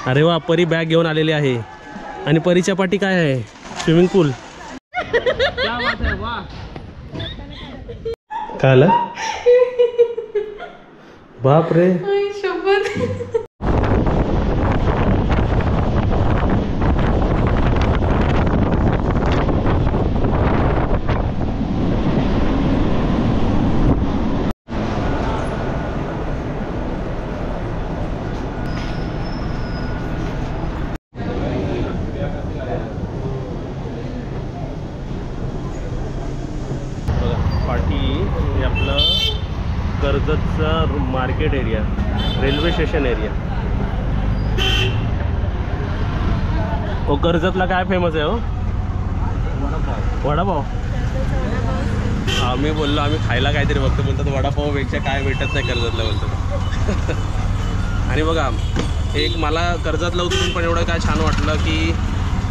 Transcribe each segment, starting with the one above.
अरे वा, परी बॅग घेऊन आलेली आहे आणि परीच्या पाठी काय आहे? Swimming pool. काय आलं? बाप रे. कर्जतचा market area, railway station area. हो, कर्जतला काय फेमस आहे हो? वडापाव. आम्ही बोललो आम्ही खायला काहीतरी बघतो, बोलतात वडापावपेक्षा काय भेटत नाही कर्जतला बोलतात. आणि बघा, एक मला कर्जतला उतरून पण एवढं काय छान वाटलं की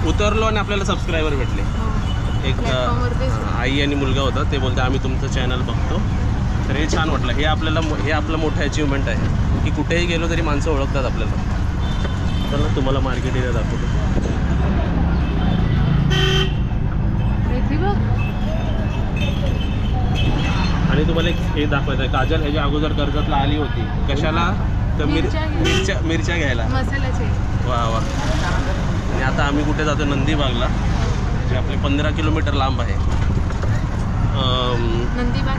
उतरलो आणि आपल्याला सबस्क्रायबर भेटले. एक आई आणि मुलगा होता, ते बोलते आम्ही तुमचं चॅनल बघतो. तर हे छान वाटलं. हे आपलं मोठं अचिव्हमेंट आहे की कुठेही गेलो तरी माणसं ओळखतात आपल्याला. चला तुम्हाला मार्केट एरिया दाखवतो. आणि तुम्हाला एक हे दाखवायचं आहे, काजल ह्याच्या अगोदर कर्जतला आली होती. कशाला? तर मिरच्या घ्यायला, मसाल्याचे. वा वा. आणि आता आम्ही कुठे जातो? नंदीबागला, जे आपले 15 किलोमीटर लांब आहे. नंदीबाग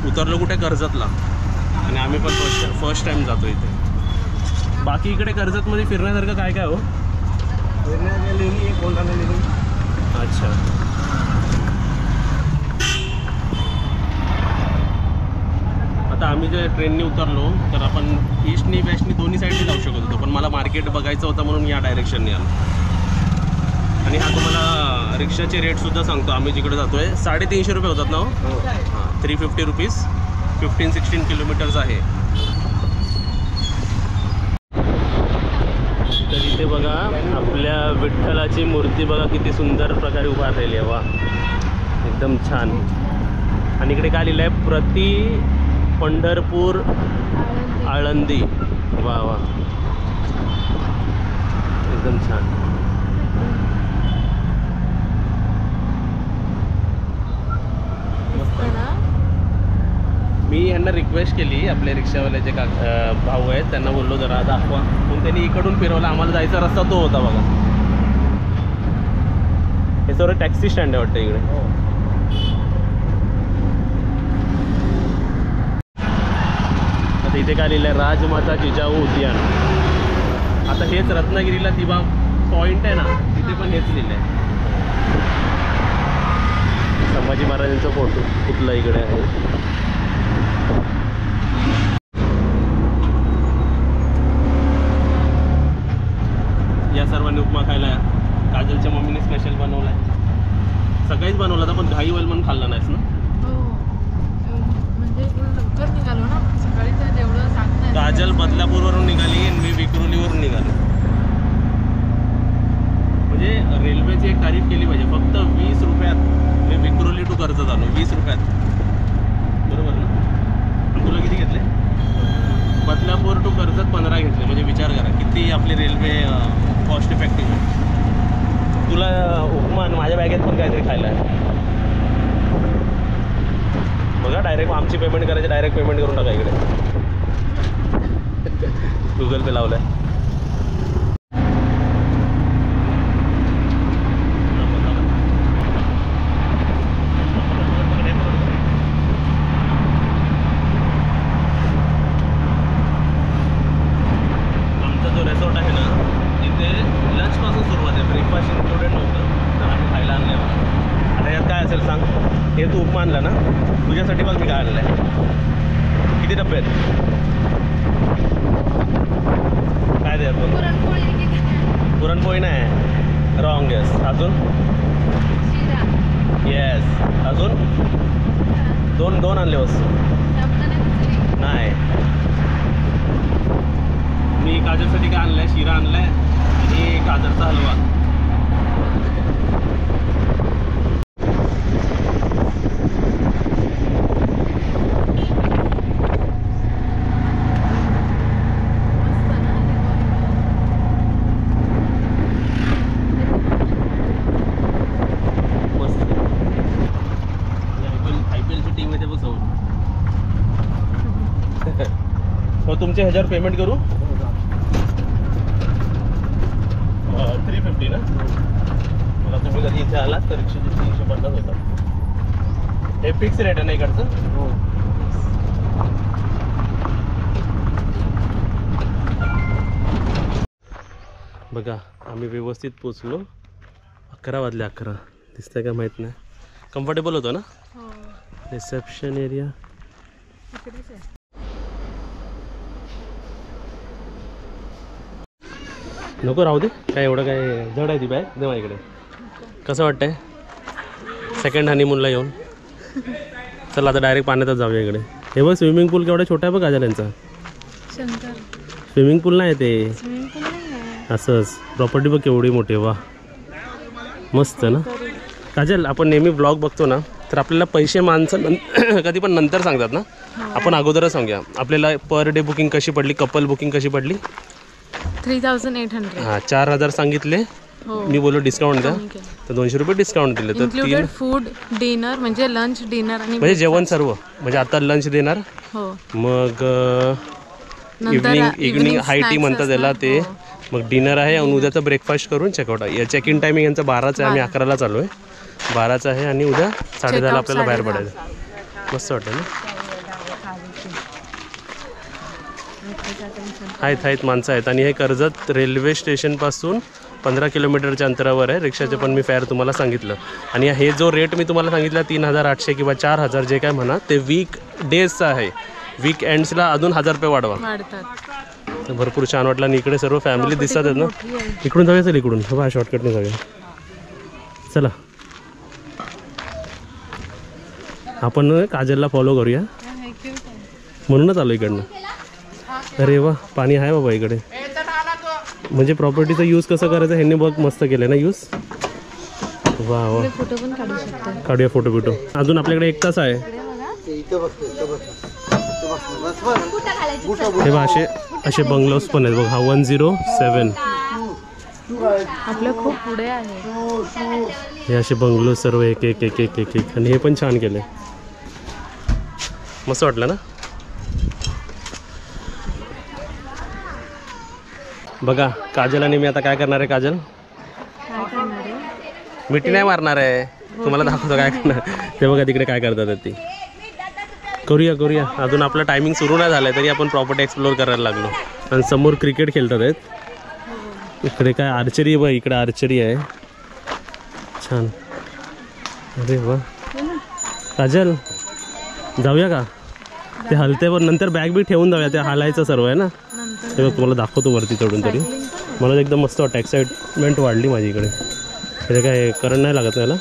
उतरलो कुठे? कर्जतला. आणि आम्ही पण फर्स्ट टाइम जातो इथे. बाकी इकडे कर्जतमध्ये फिरण्यासारखं काय काय हो? अच्छा. आता आम्ही जे ट्रेननी उतरलो तर आपण ईस्टनी वेस्टनी दोन्ही साईडनी जाऊ शकत होतो, पण मला मार्केट बघायचं होतं म्हणून या डायरेक्शननी आलो. आणि हा तुम्हाला रिक्षाचे रेटसुद्धा सांगतो. आम्ही जिकडे जातो आहे 350 रुपये होतात ना हो? हां, 350 रुपीज. 15-16 किलोमीटर्स आहे. तर इथे बघा आपल्या विठ्ठलाची मूर्ती बघा किती सुंदर प्रकारे उभा राहिली आहे. वा, एकदम छान. आणि इकडे काय लिहिलं आहे? प्रति पंढरपूर आळंदी. वा वा, एकदम छान. मी यांना रिक्वेस्ट केली, आपले रिक्षावाल्याचे भाऊ आहेत, त्यांना बोललो जरा दाखवा, म्हणून त्यांनी इकडून फिरवलं. आम्हाला जायचा रस्ता तो होता बघा. हे सर्व टॅक्सी स्टँड आहे वाटतं इकडे. आता इथे काय लिहिलं आहे? राजमाता जिजाऊ उद्यान. आता हेच रत्नागिरीला दिवा पॉईंट आहे ना, तिथे पण हेच लिहिलं आहे. संभाजी महाराजांचा फोटो पुतळा इकडे आहे. या सर्वांनी उपमा खायला काजलच्या मम्मीने स्पेशल बनवलाय. सकाळीच बनवला होता, पण घाईवल म्हणून खाल्ला नाहीस ना? म्हणजे लवकर निघालो ना सकाळी, तर एवढं सांगत नाही. काजल बदलापूरवरून निघाली आणि मी विक्रोलीवरून निघालो. म्हणजे रेल्वेची एक तारीफ केली पाहिजे. फक्त 20 रुपयात मी विक्रोली टू कर्जत आलो. 20 रुपयात, बरोबर ना? तुला किती घेतले? बदलापूर टू कर्जत 15 घेतले. म्हणजे विचार करा किती आपली रेल्वे कॉस्ट इफेक्टिव्ह आहे. तुला उपमा माझ्या बॅगेत पण काहीतरी खायला आहे बघा. डायरेक्ट आमची पेमेंट करायची, डायरेक्ट पेमेंट करून टाका इकडे. गुगल पे लावलं आहे. हे तू उपमा आणला ना, तुझ्यासाठी बघ मी काय आणलं आहे. किती डब्बे आहेत? काय दे आपण? पुरणपोळी नाही, रॉंग. येस. अजून? येस. अजून? दोन आणले वस्तू. नाही, मी गाजरसाठी काय आणलं आहे? शिरा आणला आहे आणि गाजरचा हलवा. हो तुमच्या ह्याच्यावर पेमेंट करू 350 ना. मला तुम्ही कधी इथे आलात तर 350 होता. हे फिक्स रेट आहे ना इकडचं. हो. बघा आम्ही व्यवस्थित पोचलो. 11 वाजले. 11 दिसतंय का माहीत नाही. कम्फर्टेबल होतं ना. रिसेप्शन एरिया नको राहू दे. काय एवढं काय जड आहे ती बॅग. दे माझ्याकडे. कसं वाटतंय सेकंड हनीमूनला येऊन. चला आता डायरेक्ट पाण्यातच जाऊया इकडे. हे बघ स्विमिंग पूल केवढा छोटा आहे बघ काजल यांचा. स्विमिंग पूल नाही ते असंच. प्रॉपर्टी बघ केवढी मोठी. वा मस्त ना काजल. आपण नेहमी ब्लॉग बघतो ना तर आपल्याला पैसे माणसं कधी पण नंतर सांगतात ना. आपण अगोदरच सांगूया आपल्याला पर डे बुकिंग कशी पडली. कपल बुकिंग कशी पडली. 3800. हां 4000 सांगितले. मी बोललो डिस्काउंट द्या तर 200 रुपये डिस्काउंट दिले. तर 3 फूड डिनर म्हणजे लंच डिनर आणि म्हणजे जेवण सर्व. म्हणजे आता लंच देणार. मग इव्हनिंग हाय टी म्हणतात त्याला ते. मग डिनर आहे आणि उद्याचा ब्रेकफास्ट करून चेकआउट आहे. चेक इन टायमिंग यांचा 12चा आहे. आम्ही 11ला चालू आहे. 12चा आहे आणि उद्या 10:30ला आपल्याला बाहेर पडायचं. मस्त वाटतं ना. आहेत माणसं आहेत. आणि हे कर्जत रेल्वे स्टेशनपासून 15 किलोमीटरच्या अंतरावर आहे. रिक्षाचे पण मी फेअर तुम्हाला सांगितलं. आणि हे जो रेट मी तुम्हाला सांगितला 3800 किंवा 4000 जे काय म्हणा ते वीक डेजचं आहे. वीक एंड्सला अजून 1000 रुपये वाढवा. भरपूर छान वाटलं. आणि इकडे सर्व फॅमिली दिसतात आहेत ना. इकडून जाऊया. चल इकडून बघा शॉर्टकटने जाऊया. चला आपण काजलला फॉलो करूया म्हणूनच आलो इकडनं. अरे वा पाणी आहे बाबा इकडे. म्हणजे प्रॉपर्टीचा यूज कसं करायचं ह्यांनी बघ मस्त केलं ना यूज. वा वा फोटो पण काढू शकतो. काढूया फोटो बिटो. अजून आपल्याकडे 1 तास आहे. हे बघ असे बंगलोज पण आहेत बघ. हा 107. आपलं खूप पुढे आहे. हे असे बंगलो सर्व एक एक एक एक एक एक. आणि हे पण छान केले. मस्त वाटलं ना. बघा काजल आणि मी आता काय करणार आहे. काजल मिठी नाही मारणार आहे. तुम्हाला दाखवतो काय करणार. ते बघा तिकडे काय करतात ते. करूया. अजून आपलं टायमिंग सुरू नाही झालं आहे तरी आपण प्रॉपर्टी एक्सप्लोअर करायला लागलो. आणि समोर क्रिकेट खेळतात आहेत. इकडे काय आर्चरी बघ. इकडे आर्चरी आहे छान. अरे वा काजल जाऊया का. ते हलते पण नंतर बॅग बी ठेवून जाऊया. ते हालायचं सर्व आहे ना. ते तुम्हाला दाखवतो वरती चढून तरी. मला एकदम मस्त वाटतं. एक्साइटमेंट वाढली माझी इकडे. ते काय करंट नाही लागत नाही ना.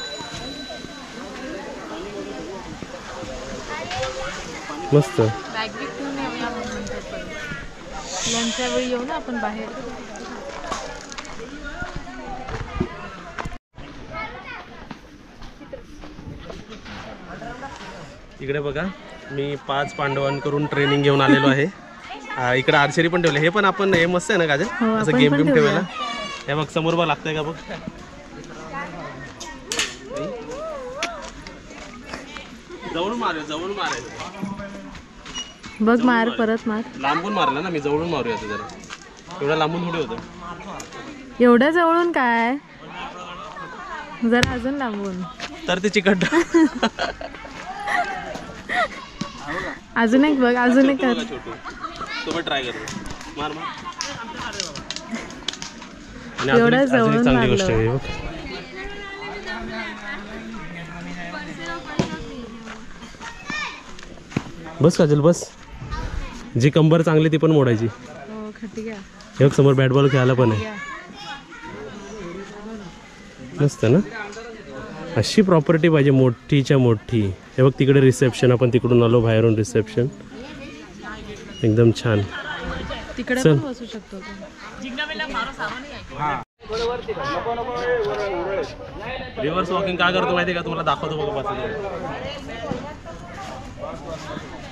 मस्त. लंचच्या वेळी येऊ ना आपण बाहेर. इकडे बघा मी 5 पांडवांकडून ट्रेनिंग घेऊन आलेलो आहे. इकडे आर्चरी पण ठेवले. हे पण आपण हे मस्त आहे ना काजल. असं गेम बिम ठेवायला. हे बघ समोर बघ लागतंय का बघ. जवळून मारायचं बघ. मार परत मार. लांबून मारलं ना मी. जवळून मारूया आता जरा. एवढा लांबून थोडी होतं. एवढ्या जवळून काय. जरा अजून लांबून तर ते चिकट. अजून एक बघ. अजून एक कर. तो पण ट्राय करतो. मार. एवढ्या जवळून चांगली गोष्ट आहे बघ. बस काजल बस. जी कंबर चांगली ती पण मोडायची. हे बघ समोर बॅट बॉल खेळायला पण आहे. मस्त ना. अशी प्रॉपर्टी पाहिजे मोठीच्या मोठी. हे बघ तिकडे रिसेप्शन. आपण तिकडून आलो बाहेरून. रिसेप्शन एकदम छान. तिकडे पण बसू शकतो. रिव्हर्स वॉकिंग काय करतो माहिती का. तुम्हाला दाखवतो बघा.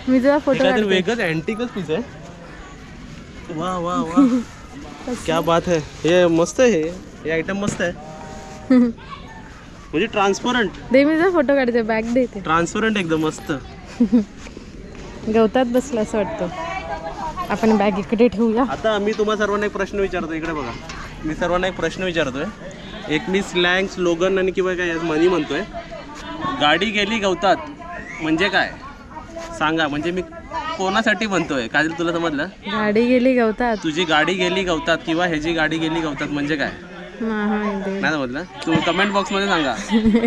मी तुला फोटो काढते. वेगळंच अँटिकच पीस आहे. वा वा वा क्या बात है. हे मस्त आहे. हे आयटम मस्त आहे. म्हणजे ट्रान्सपरंट. दे मी तुला फोटो काढते. बॅग देते. ट्रान्सपरंट एकदम मस्त. गवतात बसला असं वाटतं. आपण बॅग इकडे ठेवूया. आता मी तुम्हाला सर्वांना एक प्रश्न विचारतो, इकडे बघा. मी सर्वांना एक प्रश्न विचारतोय. एक मी स्लँग स्लोगन आणि किंवा काय म्हणी म्हणतोय. गाडी गेली गवतात म्हणजे काय सांगा. म्हणजे मी कोणासाठी म्हणतोय, काजल तुला समजलं? गाडी गेली गवतात. तुझी गाडी गेली गवतात किंवा ह्याची गाडी गेली गवतात म्हणजे काय नाही समजलं? तू कमेंट बॉक्स मध्ये सांगा.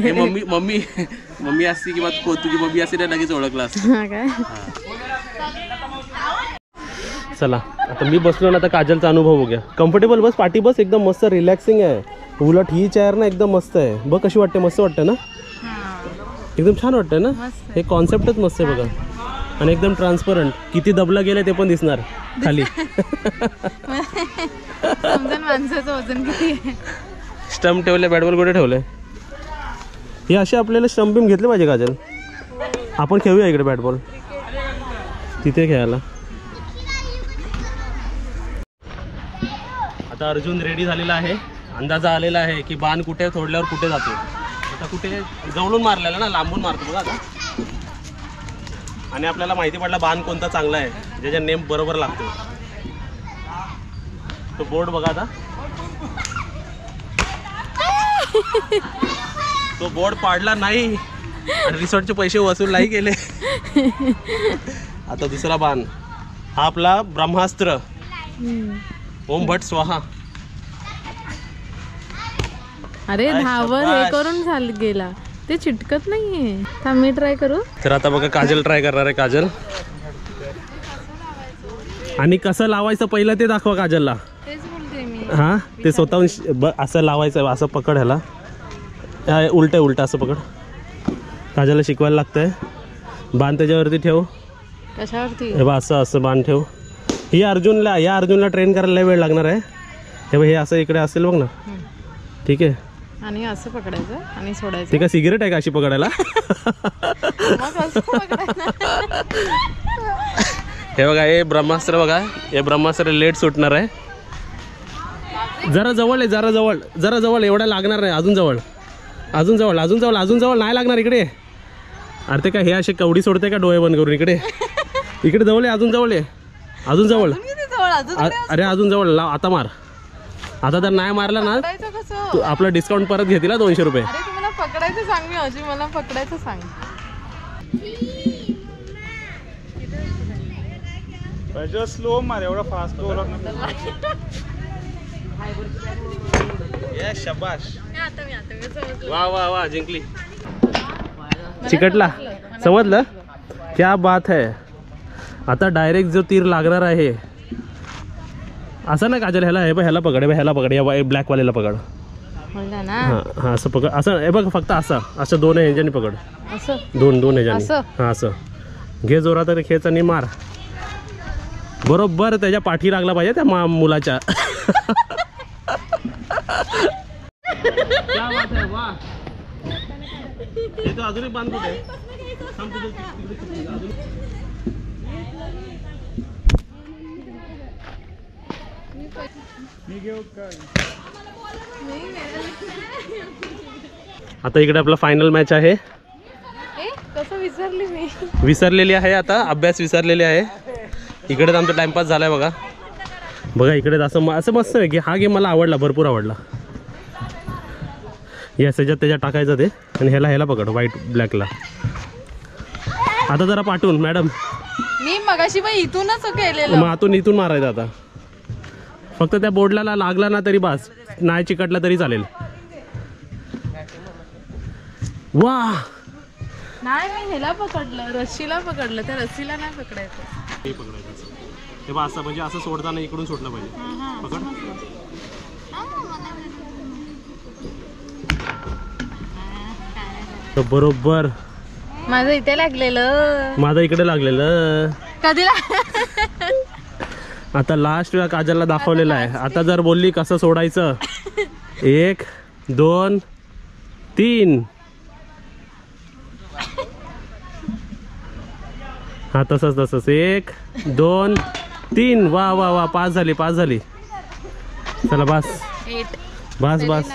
हे मम्मी असती किंवा तुझी मम्मी असती ना लगेच ओळखला असतं. काय चला आता मी बसलो ना, आता काजलचा अनुभव बघूया. कम्फर्टेबल बस, पाठी बस, एकदम मस्त रिलॅक्सिंग आहे. उलट ही चेअर ना एकदम मस्त आहे. बघ कशी वाटते, मस्त वाटतं ना, एकदम छान वाटतं ना. हे कॉन्सेप्टच मस्त आहे बघा. आणि एकदम ट्रान्सपरंट, किती दबलं गेलं ते पण दिसणार खाली. माणसाचं वजन किती. स्टंप ठेवले, बॅटबॉल कुठे ठेवले? हे असे आपल्याला स्टंप बिम घेतले पाहिजे काजल. आपण खेळूया इकडे बॅटबॉल, तिथे खेळायला. आता अर्जुन रेडी झालेला आहे. अंदाजा आलेला आहे की बाण कुठे सोडल्यावर कुठे जातो. आता कुठे जवळून मारलेला ना, लांबून मारतो बघा आता. आणि आपल्याला माहिती पडला बाण कोणता चांगला आहे, ज्याच्या नेम बरोबर लागतो. तो बोर्ड बघा आता. तो बोर्ड पाडला नाही आणि रिसॉर्टचे पैसे वसूल नाही केले. आता दुसरा बाण हा आपला ब्रह्मास्त्र, ओम भट स्वाहा. अरे धावर हे करून झालं गेला, ते चिटकत नाहीये. थांब मी ट्राय करू. तर आता बघा काजल ट्राय करणार आहे. काजल आणि कसं लावायचं पहिलं ते दाखवा काजलला. तेच बोलते मी. हा ते स्वतःहून असं लावायचं, असं पकड ह्याला, उलट उलट असं पकड. काजलला शिकवायला लागतंय. बाण त्याच्यावरती ठेव. कशावरती? हे बा असं असं बाण ठेव. या अर्जुनला ट्रेन करायला वेळ लागणार आहे. हे बघ, हे असं इकडे असेल बघ ना, ठीक आहे. आणि असं पकडायचं आणि सोडायचं. ते का सिगरेट आहे का अशी पकडायला? हे बघा, हे ब्रह्मास्त्र बघा. हे ब्रह्मास्त्र लेट सुटणार आहे. जरा जवळ आहे, जरा जवळ, जरा जवळ. एवढा लागणार नाही. अजून जवळ, अजून जवळ, अजून जवळ, अजून जवळ. नाही लागणार इकडे. अरे ते काय हे असे कवडी सोडते का डोळे बंद करून? इकडे इकडे जवळ आहे, अजून जवळ आहे, अजून जवळ. अरे अजून जवळ लाव. आता मार. आता जर नाही मारला ना तू आपलं डिस्काउंट परत घेतील 200 रुपये. अरे तुम्हाला पकडायचं सांग. मी अजून मला पकडायचं सांग. स्लो मार, एवढा फास्ट शाबाश. वा वा वा, जिंकली. चिकटला, समजलं? क्या बात है. आता डायरेक्ट जो तीर लागणार आहे असं ना काजल, ह्याला हे बघ, ह्याला पकड, ह्याला पकड, या ब्लॅक वालेला पकड. हां हां असं पकड. असं हे बघ, फक्त असं असं दोन ह्याच्यानी पकड. दोन ह्याच्यानी. हां असं घे जोरात आणि खेच आणि मार. बरोबर त्याच्या पाठी लागला पाहिजे त्या मुलाच्या. क्या बात है, वाह. हे तो अजूनही बांधतो आहे. आता इकडे आपला फायनल मॅच आहे. कसं विसरली मी. विसरलेली आहे आता, अभ्यास विसरलेली आहे. इकडेच आमचा टाइमपास झालाय बघा. बघा इकडे असं असं मस्त आहे की हा गेम मला आवडला, भरपूर आवडला. येस, त्याच्यात टाकायचं ते आणि ह्याला पकड, व्हाईट ब्लॅकला. आता जरा पाठवून मॅडम. मी मगाशी पण इथूनच केलेलं. मग इथून मारायचं आता. फक्त त्या बोर्डला लागला ना तरी बस, नाही चिकटला तरी चालेल. वा. नाही, मी ह्याला पकडलं, रस्सीला पकडलं. त्या रस्सीला नाही पकडायचं. हे पकडायचं ते बा असं, म्हणजे असं सोडताना इकडून सोडलं पाहिजे. पकड. बरोबर. माझं इथे लागलेलं. माझं इकडे लागलेलं. कधी आता लास्ट वेळा काजलला दाखवलेलं आहे. आता जर बोलली कसं सोडायचं, 1 2 3. हा तसंच 1 2 3. वा वा वा, 5 झाली, 5 झाली. चला बस बस बस.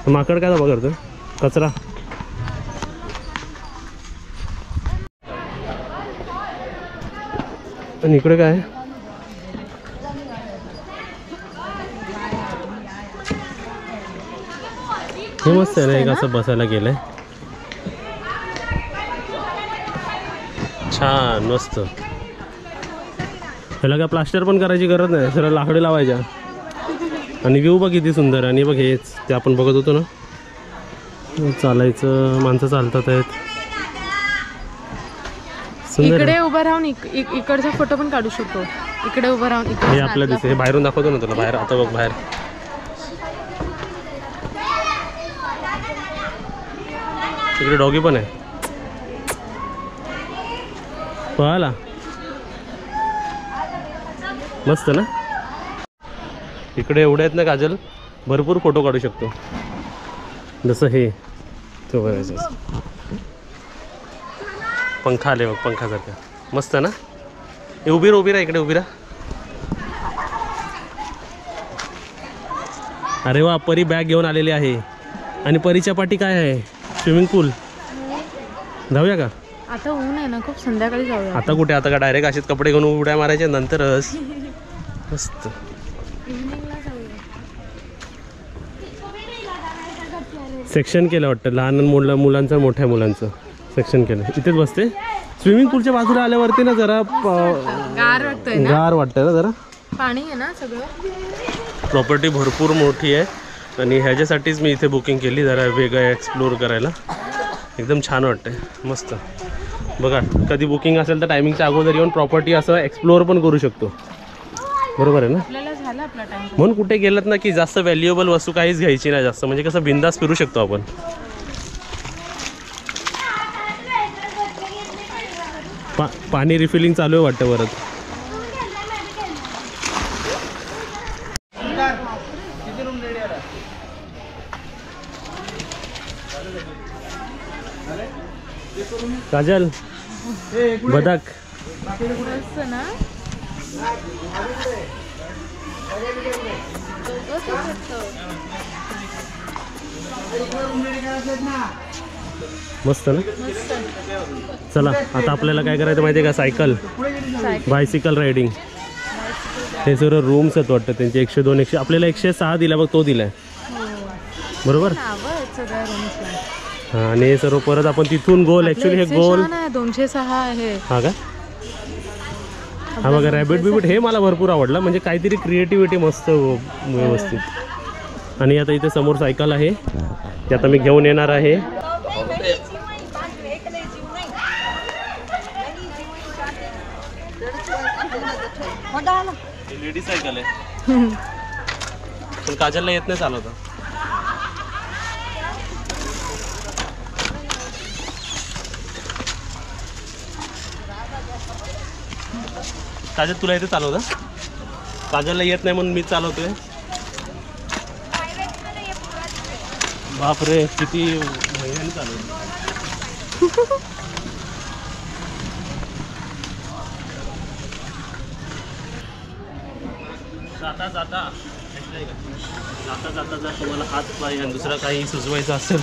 माकड काय बघ करतो, कचरा. आणि इकडे काय आहे? हे मस्त आहे ना, एक असं बसायला गेलंय. छान मस्त. ह्याला काय प्लास्टर पण करायची गरज नाही, सरळ लाकडी लावायच्या. आणि व्ह्यू बघ किती सुंदर. आणि बघ हेच ते आपण बघत होतो ना, चालायचं, माणसं चालतात आहेत. इकडे उभं राहून इकडचा फोटो पण काढू शकतो. इकडे उभं राहून हे आपल्या दिसते. हे बाहेरून दाखवतो ना तुला. बाहेर आता बघ बाहेर इकडे डॉगी पण आहे. पळाला मस्त ना. इकडे एवढे आहेत ना काजल, भरपूर फोटो काढू शकतो. जसं हे तो बघायचं, पंखा आले बघ, पंखासारखा मस्त ना. हे उभी राहा, इकडे उभी राहा. अरे वा, परी बॅग घेऊन आलेली आहे. आणि परीच्या पाठी काय आहे? स्विमिंग पूल. जाऊया का? आता ऊन आहे ना खूप, संध्याकाळी जाऊया. आता कुठे, आता का डायरेक्ट अशीच कपडे घेऊन उड्या मारायच्या नंतरच. मस्त. सेक्शन केलं वाटतं, लहान मुलांचं मोठ्या मुलांचं सेक्शन केलं. इथेच बसते. स्विमिंग पूलच्या बाजूला आल्यावरती ना जरा गार वाटतंय ना जरा. पाणी आहे ना सगळं. प्रॉपर्टी भरपूर मोठी आहे आणि ह्याच्यासाठीच मी इथे बुकिंग केली, जरा वेगळं एक्सप्लोर करायला. एकदम छान वाटतंय, मस्त. बघा, कधी बुकिंग असेल तर टायमिंगच्या अगोदर येऊन प्रॉपर्टी असं एक्सप्लोअर पण करू शकतो. बरोबर आहे ना. आपल्याला झाला आपला टाइम. म्हणून कुठे गेलात ना की जास्त व्हॅल्युएबल वस्तू काहीच घ्यायची नाही जास्त, म्हणजे कसं बिंदास फिरू शकतो आपण. पाणी रिफिलिंग चालू आहे वाटतं परत. काजल, बदक ना. मस्त ना. चला आता आपल्याला काय करायचं माहिती आहे का? Cycle, bicycle riding. हे सर्व रूम्स आहेत वाटतं त्यांचे. 102 आपल्याला 106 दिला बघ, तो दिलाय बरोबर. हां, आणि हे सर्व परत आपण तिथून गोल. ॲक्च्युली हे गोल 206 आहे. हा का? हा बघा, रॅबिट बिबिट हे मला भरपूर आवडलं, म्हणजे काहीतरी क्रिएटिव्हिटी मस्त व्यवस्थित. आणि आता इथे समोर सायकल आहे, ते आता मी घेऊन येणार आहे. लेडीज सायकल आहे पण काजलला येत नाही चालवता. काजल तुला येते चालवता? काजलला येत नाही म्हणून मी चालवतोय. बापरे, किती महिन्याने चालवतो. जाता जाता जर तुम्हाला हात पाय आणि दुसरा काही सुचवायचं असेल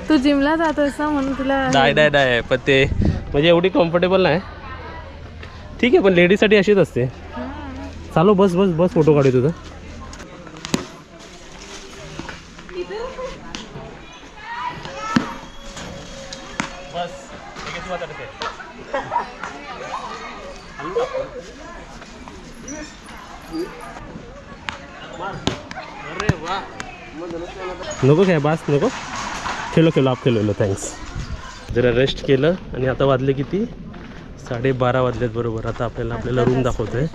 तू जिमला जातोस ना म्हणून तुला. डाय पण ते म्हणजे एवढी कम्फर्टेबल नाही. ठीक आहे, पण लेडीजसाठी अशीच असते. चालू, बस बस बस, फोटो काढू तुझा. नको काय, बास नको. खेलो आप खेलो. थँक्स. जरा रेस्ट केलं आणि आता वाजले किती? 12:30 वाजलेत बरोबर. आता आपल्याला रूम दाखवतोय.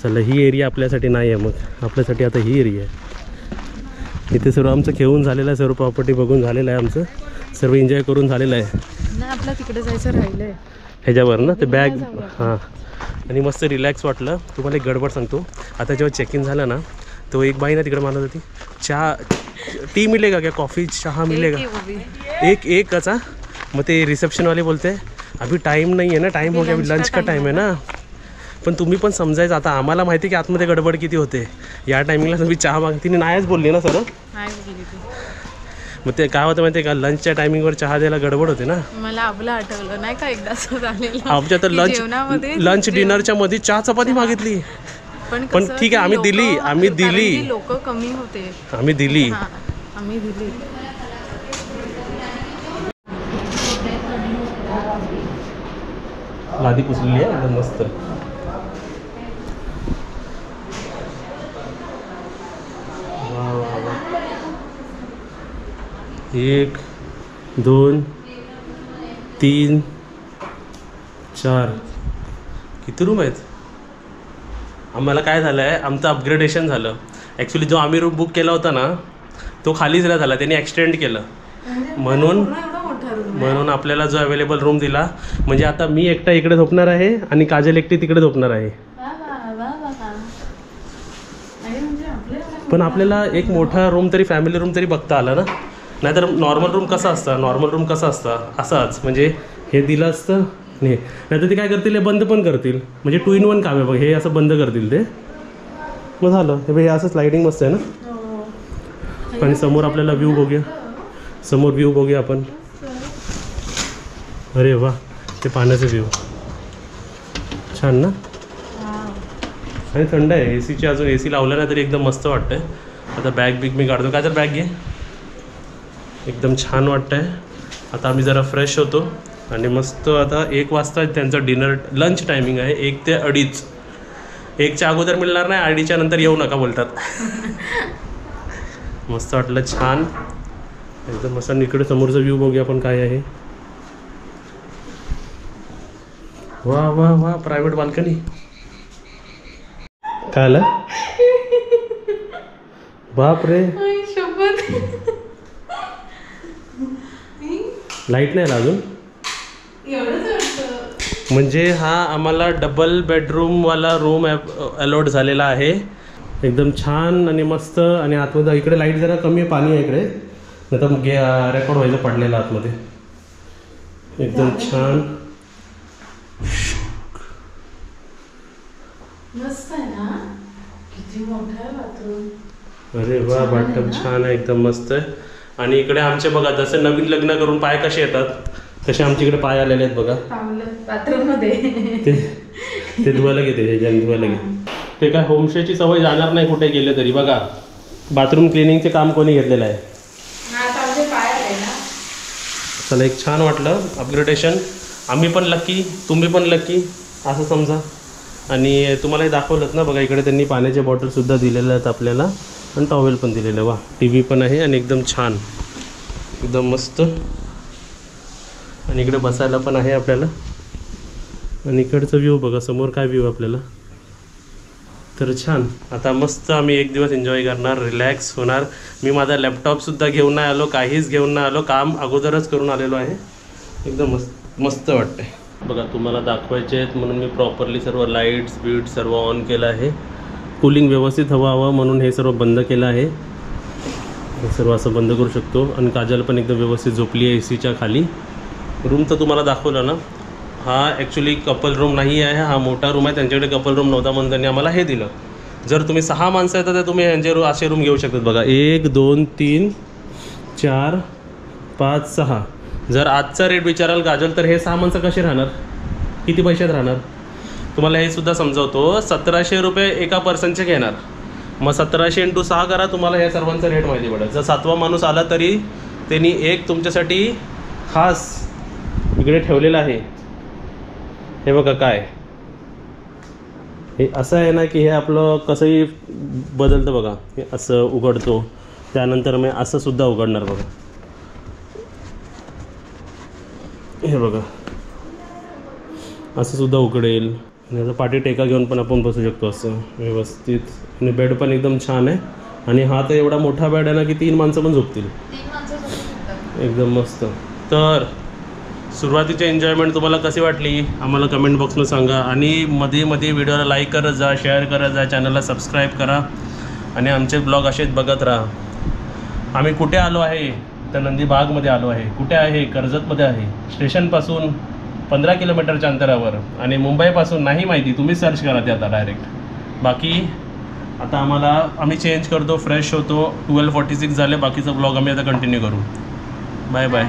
चला, ही एरिया आपल्यासाठी नाही आहे, मग आपल्यासाठी आता ही एरिया आहे. इथे सर्व आमचं खेळून झालेलं आहे, सर्व प्रॉपर्टी बघून झालेलं आहे आमचं, सर्व एन्जॉय करून झालेलं आहे. ना आपलं तिकडे जायचं राहिलंय ह्याच्यावर ना ते बॅग. हां, आणि मस्त रिलॅक्स वाटलं. तुम्हाला एक गडबड सांगतो. आता जेव्हा चेक इन झालं ना, तो एक बाई ना तिकडे मानत होती, चहा टी मिलेगा क्या, कॉफ़ी चहा मिलेगा? एक कसा. मग ते रिसेप्शनवाले बोलते अभी टाइम नहीं है ना, टाइम हो गया, अभी लंच का टाइम है ना. पण तुम्ही पण समजायचं. आता आम्हाला माहिती की आतमध्ये गडबड किती होते. या टायमिंगला तुम्ही चहा माग, तिने नाहीच बोलली ना सर. मग ते काय होतं माहिती आहे का, लंचच्या टायमिंगवर चहा द्यायला गडबड होते ना. मला आपलं आठवलं नाही का एकदा असं झालेलं आमच्या तर लंच डिनरच्या मध्ये चहा चपाती मागितली. पण ठीक आहे, आम्ही दिली लोक कमी होते, आम्ही दिली. लादी पुसलेली आहे एकदम मस्त. वा वा वा. 1 2 3 4 किती रूम आहेत. आम्हाला काय झालं आहे, आमचं अपग्रेडेशन झालं. ॲक्च्युली जो आम्ही रूम बुक केला होता ना तो खालीच नाही झाला, त्यांनी एक्सटेंड केलं. म्हणून आपल्याला जो अवेलेबल रूम दिला, म्हणजे आता मी एकटा इकडे झोपणार आहे आणि काजल एकटी तिकडे झोपणार आहे. पण आपल्याला एक मोठा रूम तरी, फॅमिली रूम तरी बघता आला ना. नाहीतर नॉर्मल रूम कसा असता असाच, म्हणजे हे दिलं असतं नाही. नाहीतर ते काय करतील, हे बंद पण करतील. म्हणजे 2 in 1 काम आहे बघ. हे असं बंद करतील ते, मग झालं. हे असं स्लायडिंग मस्त आहे ना. आणि समोर आपल्याला व्ह्यू बघूया आपण. अरे वा, ते पाण्याचं व्ह्यू छान ना. आणि थंड आहे. एसीची अजून एसी लावला नाही तरी एकदम मस्त वाटतंय. आता बॅग मी काढतो. काय तर बॅग घे. एकदम छान वाटतंय. आता आम्ही जरा फ्रेश होतो आणि मस्त आता 1 वाजता त्यांचं लंच टायमिंग आहे. 1 ते 2:30. 1च्या अगोदर मिळणार नाही, 2:30च्या नंतर येऊ नका बोलतात. मस्त वाटलं, छान एकदम मस्त. इकडे समोरचा व्ह्यू बघूया आपण काय आहे. वा वा वा, प्रायव्हेट बाल्कनी. काय आलं, बाप रे. लाईट नाही आला अजून. म्हणजे हा आम्हाला डबल बेडरूमवाला रूम अलॉट झालेला आहे. एकदम छान आणि मस्त. आणि आतमध्ये इकडे लाईट जरा कमी आहे, पाणी आहे इकडे, नाही तर रेकॉर्ड व्हायचं पडलेलं आतमध्ये. एकदम छान मस्त आहे ना. किती मोठा आहे बाथरूम. अरे वा, बाथटब छान आहे, एकदम मस्त आहे. आणि इकडे आमचे बघा, जसे नवीन लग्न करून पाय कसे येतात तसे आमच्या इकडे पाय आलेले आहेत बघा बाथरूम मध्ये. ते धुवायला घेते, धुवायला घे. ते काय होमस्टेची सवय जाणार नाही कुठे गेले तरी. बघा, बाथरूम क्लिनिंगचे काम कोणी घेतलेलं आहे. चला, एक छान वाटलं अपग्रेडेशन. आम्ही पण लकी, तुम्ही पण लकी असं समजा. आणि तुम्हालाही दाखवलं ना बघा, इकडे त्यांनी पाण्याच्या बॉटलसुद्धा दिलेल्या आहेत आपल्याला आणि टॉवेल पण दिलेलं. वा, TV पण आहे आणि एकदम छान, एकदम मस्त. आणि इकडे बसायला पण आहे आपल्याला. आणि इकडचं व्ह्यू बघा, समोर काय व्ह्यू आपल्याला. तर छान. आता मस्त आम्ही 1 दिवस एन्जॉय करणार, रिलॅक्स होणार. मी माझा लॅपटॉपसुद्धा घेऊन नाही आलो, काहीच घेऊन नाही आलो, काम अगोदरच करून आलेलो आहे. एकदम मस्त वाटतं आहे. बघा, तुम्हाला दाखवायचे आहेत म्हणून मी प्रॉपरली सर्व लाईट्स सर्व ऑन केलं आहे. कूलिंग व्यवस्थित हवं म्हणून हे सर्व बंद केलं आहे. हे सर्व असं बंद करू शकतो. आणि काजल पण एकदम व्यवस्थित झोपली आहे एसीच्या खाली. रूम तर तुम्हाला दाखवलं ना. हा ॲक्च्युली कपल रूम नाही आहे, हा मोठा रूम आहे. त्यांच्याकडे कपल रूम नव्हता म्हणून त्यांनी आम्हाला हे दिलं. जर तुम्ही 6 माणसं येतात तर तुम्ही यांचे असे रूम घेऊ शकतात. बघा, 1 2 3 4 5 6. जर आजचा रेट विचाराल काजल तर हे 6 माणसं कसे राहणार, किती पैशात राहणार. तुम्हाला हे सुद्धा समजावतो. 1700 रुपये एका पर्सनचे घेणार. मग 1700 × 6 करा, तुम्हाला या सर्वांचा रेट माहिती पडेल. जर 7वा माणूस आला तरी त्यांनी एक तुमच्यासाठी खास इकडे ठेवलेलं आहे. हे बघा, काय हे असं आहे ना की हे आपलं कसंही बदलतं बघा. हे असं उघडतो, त्यानंतर मी असं सुद्धा उघडणार बघा. हे बघा, असं सुद्धा उघडेल. आणि आता पाठी टेका घेऊन पण आपण बसू शकतो असं व्यवस्थित. आणि बेड पण एकदम छान आहे. आणि हा तर एवढा मोठा बेड आहे ना की 3 माणसं पण झोपतील. एकदम मस्त. तर सुरुवातीची एन्जॉयमेंट तुम्हाला कशी वाटली आम्हाला कमेंट बॉक्समध्ये सांगा. आणि मध्ये व्हिडिओला लाईक करत जा, शेअर करत जा, चॅनलला सबस्क्राईब करा. आणि आमचे ब्लॉग असेच बघत राहा. आम्ही कुठे आलो आहे तर नंदीबागमध्ये आलो आहे. कुठे आहे, कर्जतमध्ये आहे. स्टेशनपासून 15 किलोमीटरच्या अंतरावर. आणि मुंबईपासून नाही माहिती तुम्ही सर्च करा ते आता डायरेक्ट. बाकी आता आम्ही चेंज करतो, फ्रेश होतो. 12:46 झाले. बाकीचा ब्लॉग आम्ही आता कंटिन्यू करू. Bye bye.